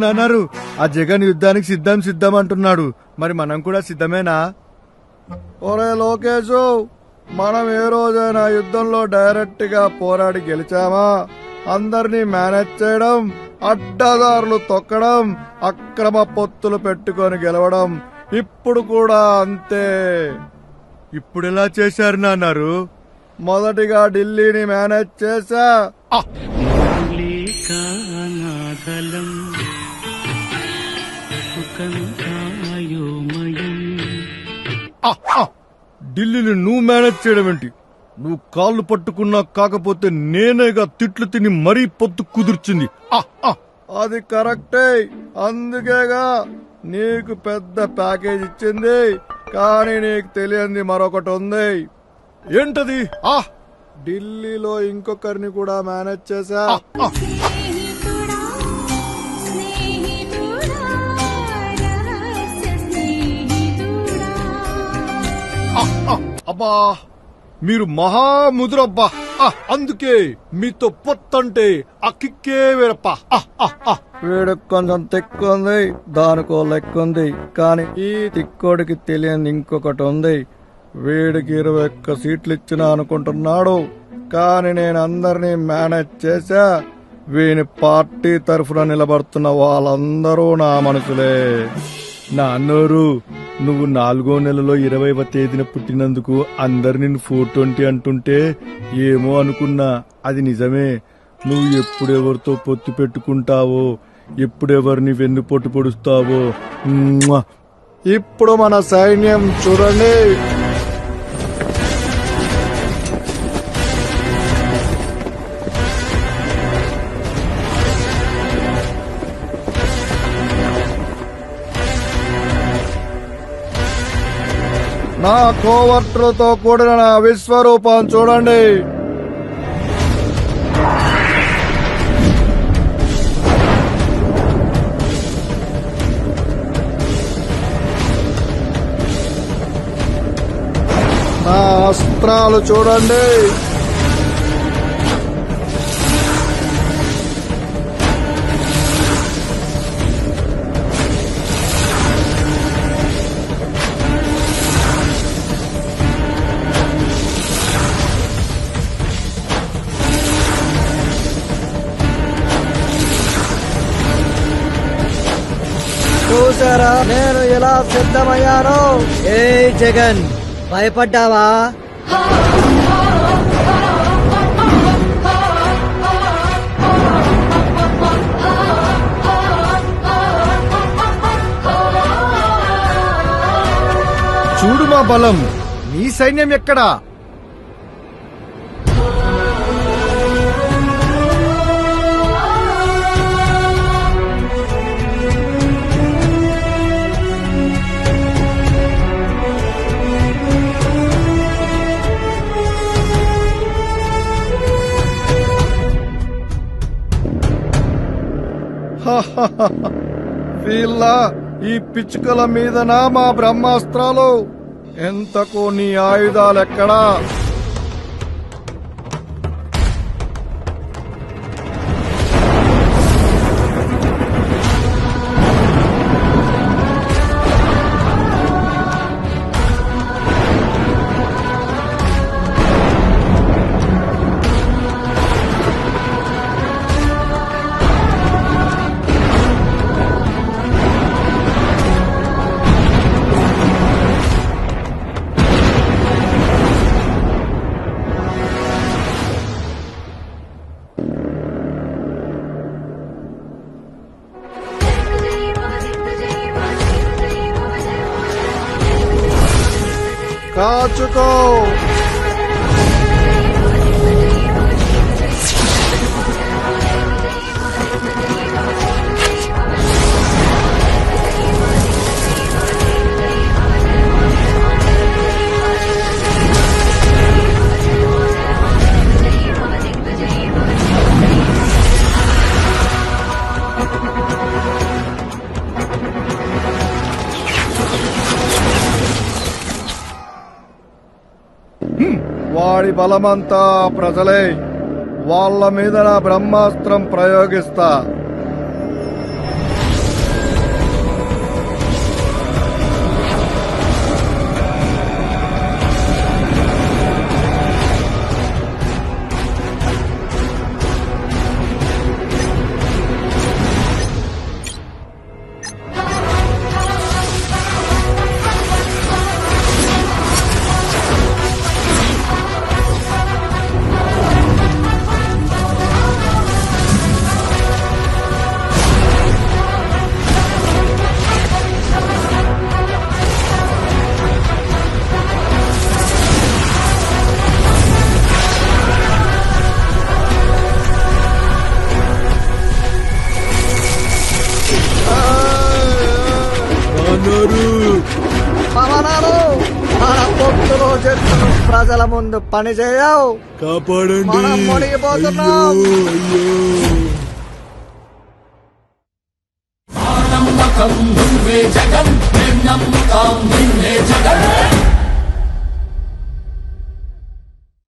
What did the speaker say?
నాన్నారు ఆ జగన్ యుద్ధానికి సిద్ధం అంటున్నాడు. మరి మనం కూడా సిద్ధమేనా? ఒరే లోకేశు, మనం ఏ రోజైనా యుద్ధంలో డైరెక్ట్ గా పోరాడి గెలిచామా? అందరినీ మేనేజ్ చేయడం, అడ్డదారులు తొక్కడం, అక్రమ పొత్తులు పెట్టుకొని గెలవడం ఇప్పుడు కూడా అంతే. ఇప్పుడు ఎలా చేశారు నాన్నారు? మొదటిగా ఢిల్లీని మేనేజ్ చేశా. ఢిల్లీని నువ్వు మేనేజ్ చేయడం ఏంటి? నువ్వు కాళ్ళు పట్టుకున్నా కాకపోతే నేనేగా తిట్లు తిని మరీ పొత్తు కుదుర్చింది. అది కరెక్టే, అందుకేగా నీకు పెద్ద ప్యాకేజ్ ఇచ్చింది. కానీ నీకు తెలియంది మరొకటి ఉంది. ఏంటది? ఢిల్లీలో ఇంకొకరిని కూడా మేనేజ్ చేశా. అబ్బా, మీరు మహాముదురబ్బా. అందుకే మీతో పొత్తంటే ఆ కిక్కే వేరప్పా. వీడికి కొంచెం తెక్కుంది, దానికో లెక్కుంది. కానీ ఈ తిక్కోడికి తెలియని ఇంకొకటి ఉంది. వీడికి 21 సీట్లు ఇచ్చినా అనుకుంటున్నాడు. కానీ నేను అందరినీ మేనేజ్ చేశా. వీని పార్టీ తరఫున నిలబడుతున్న వాళ్ళందరూ నా మనుషులే. నా అన్నోరు, నువ్వు 4వ నెలలో 20వ తేదీన పుట్టినందుకు అందరు నిన్ను 420 అంటుంటే ఏమో అనుకున్నా. అది నిజమే. నువ్వు ఎప్పుడెవరితో పొత్తు పెట్టుకుంటావో, ఎప్పుడెవరిని వెన్నుపోటు పొడుస్తావో. ఇప్పుడు మన సైన్యం చూడండి. నా కోవర్టులతో కూడిన నా విశ్వరూపం చూడండి. నా అస్త్రాలు చూడండి. చూసారా నేను ఎలా సిద్ధమయ్యానో? ఏ జగన్, భయపడ్డావా? చూడు మా బలం. నీ సైన్యం ఎక్కడా? వీళ్ళ ఈ పిచ్చుకల మీదనా మా బ్రహ్మాస్త్రాలు? ఎంతకు నీ ఆయుధాలెక్కడా? కాచుకో. వాడి బలమంతా ప్రజలే. వాళ్ళ మీద నా బ్రహ్మాస్త్రం ప్రయోగిస్తా. పవనాలు మన పొత్తులో చెట్టును ప్రజల ముందు పని చేయవు. కాపాడండి. మనం మునిగిపోతున్నాం. నమ్మకం నువ్వే జగన్, మేం నమ్ముతాం